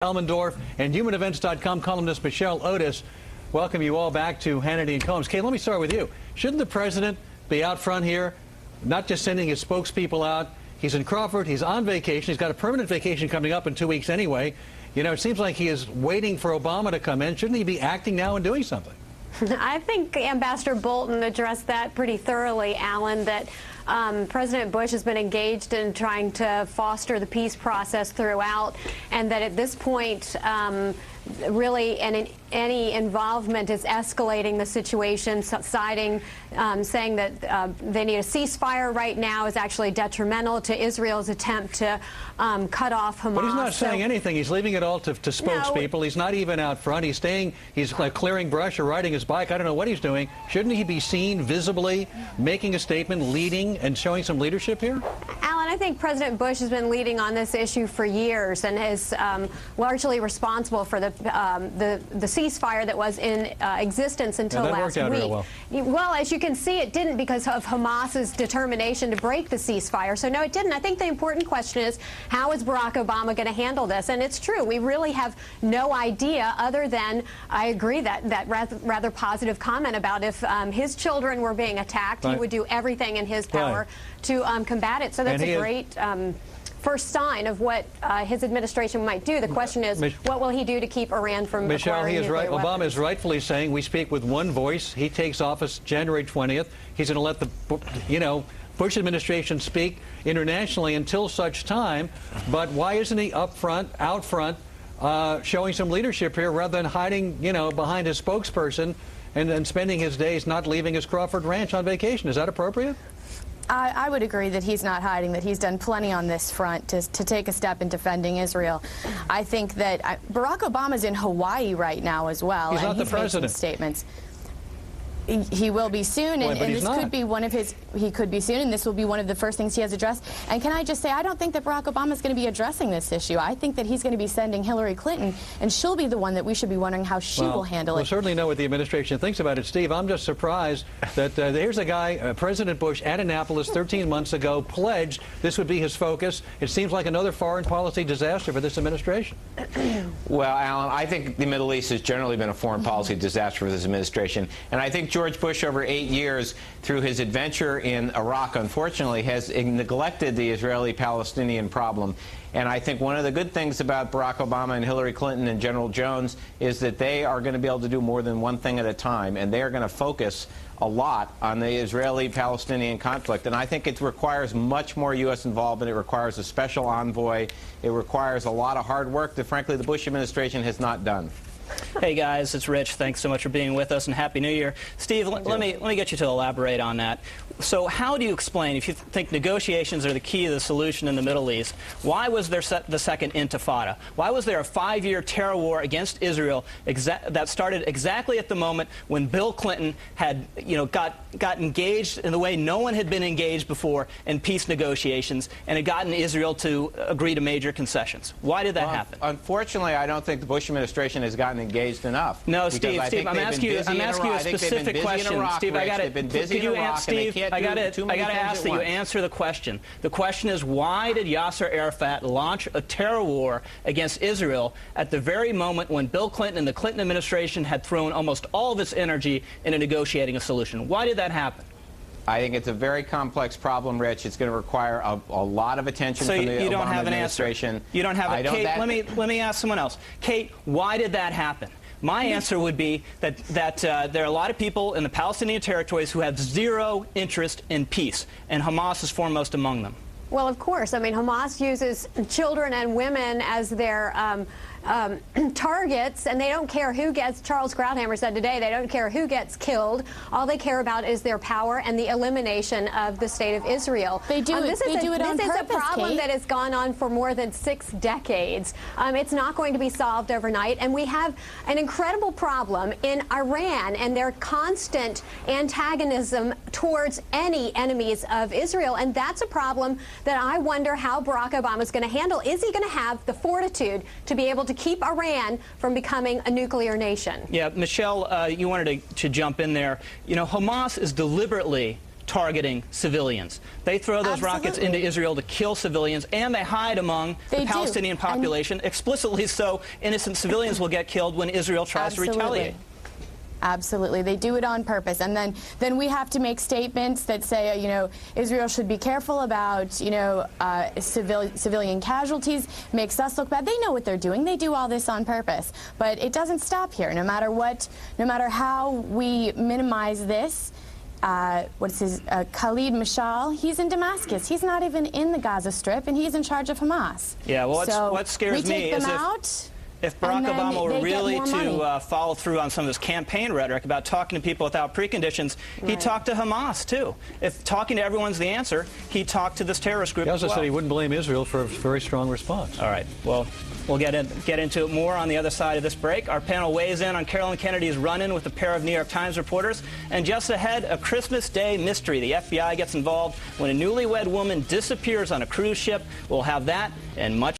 Elmendorf and HumanEvents.com columnist Michelle Oddis. Welcome you all back to Hannity and Combs. Kate, let me start with you. Shouldn't the president be out front here, not just sending his spokespeople out? He's in Crawford. He's on vacation. He's got a permanent vacation coming up in 2 weeks anyway. You know, it seems like he is waiting for Obama to come in. Shouldn't he be acting now and doing something? I think Ambassador Bolton addressed that pretty thoroughly, Alan, that President Bush has been engaged in trying to foster the peace process throughout, and that at this point, really any involvement is escalating the situation, saying that they need a ceasefire right now is actually detrimental to Israel's attempt to cut off Hamas. But he's not saying anything. He's leaving it all to spokespeople. No. He's not even out front. He's staying, he's like clearing brush or riding his bike. I don't know what he's doing. Shouldn't he be seen visibly making a statement, leading and showing some leadership here? Alan, I think President Bush has been leading on this issue for years and is largely responsible for the ceasefire that was in existence until last week. Real well, as you can see, it didn't because of Hamas's determination to break the ceasefire. So no, it didn't. I think the important question is, how is Barack Obama going to handle this? And it's true, we really have no idea other than, I agree, that rather positive comment about if his children were being attacked, he would do everything in his power to combat it. So that's a great first sign of what his administration might do. The question is, what will he do to keep Iran from Michelle, he is right. weapons? Obama is rightfully saying we speak with one voice. He takes office January 20th. He's going to let the, Bush administration speak internationally until such time. But why isn't he out front, showing some leadership here rather than hiding, behind his spokesperson and then spending his days not leaving his Crawford ranch on vacation? Is that appropriate? I would agree that he's not hiding, that he's done plenty on this front to take a step in defending Israel. I think that Barack Obama's in Hawaii right now as well. He's not the president. Made some statements. He will be soon, and this could be one of his. He could be soon, and this will be one of the first things he has addressed. And can I just say, I don't think that Barack Obama is going to be addressing this issue. I think that he's going to be sending Hillary Clinton, and she'll be the one that we should be wondering how she will handle it. We'll certainly know what the administration thinks about it. Steve, I'm just surprised that here's a guy, President Bush, at Annapolis 13 months ago, pledged this would be his focus. It seems like another foreign policy disaster for this administration. Well, Alan, I think the Middle East has generally been a foreign policy disaster for this administration, and I think George Bush, over 8 years, through his adventure in Iraq, unfortunately, has neglected the Israeli-Palestinian problem. And I think one of the good things about Barack Obama and Hillary Clinton and General Jones is that they are going to be able to do more than one thing at a time, and they are going to focus a lot on the Israeli-Palestinian conflict. And I think it requires much more U.S. involvement. It requires a special envoy. It requires a lot of hard work that, frankly, the Bush administration has not done. Hey guys, it's Rich. Thanks so much for being with us, and Happy New Year. Steve, let me get you to elaborate on that. So how do you explain, if you think negotiations are the key to the solution in the Middle East, why was there the second Intifada? Why was there a 5-year terror war against Israel that started exactly at the moment when Bill Clinton had, got engaged in the way no one had been engaged before in peace negotiations, and had gotten Israel to agree to major concessions? Why did that happen? Unfortunately, I don't think the Bush administration has gotten engaged enough. No, Steve, I'm asking you a specific question. Steve, I got to ask that you answer the question. The question is, why did Yasser Arafat launch a terror war against Israel at the very moment when Bill Clinton and the Clinton administration had thrown almost all of its energy into negotiating a solution? Why did that happen? I think it's a very complex problem, Rich. It's going to require a lot of attention from the Obama administration. You don't have an answer. Kate, let me ask someone else. Kate, why did that happen? My answer would be that there are a lot of people in the Palestinian territories who have zero interest in peace, and Hamas is foremost among them. Well, of course. I mean, Hamas uses children and women as their targets, and they don't care who gets, Charles Krauthammer said today, they don't care who gets killed. All they care about is their power and the elimination of the state of Israel. They do This is a problem that has gone on for more than 6 decades. It's not going to be solved overnight, and we have an incredible problem in Iran and their constant antagonism towards any enemies of Israel, and that's a problem that I wonder how Barack Obama is going to handle. Is he going to have the fortitude to be able to keep Iran from becoming a nuclear nation? Yeah, Michelle, you wanted to jump in there. Hamas is deliberately targeting civilians. They throw those rockets into Israel to kill civilians, and they hide among the Palestinian population. Explicitly so, innocent civilians will get killed when Israel tries to retaliate. Absolutely. They do it on purpose. And then we have to make statements that say, you know, Israel should be careful about, you know, civilian casualties, makes us look bad. They know what they're doing. They do all this on purpose. But it doesn't stop here. No matter how we minimize this, what's his, Khalid Mashal, he's in Damascus. He's not even in the Gaza Strip, and he's in charge of Hamas. Yeah, well, what scares me is if Barack Obama were really to follow through on some of this campaign rhetoric about talking to people without preconditions, he'd talk to Hamas, too. If talking to everyone's the answer, he'd talk to this terrorist group He also as well. said he wouldn't blame Israel for a very strong response. All right. Well, we'll get into it more on the other side of this break. Our panel weighs in on Carolyn Kennedy's run-in with a pair of New York Times reporters. And just ahead, a Christmas Day mystery. The FBI gets involved when a newlywed woman disappears on a cruise ship. We'll have that and much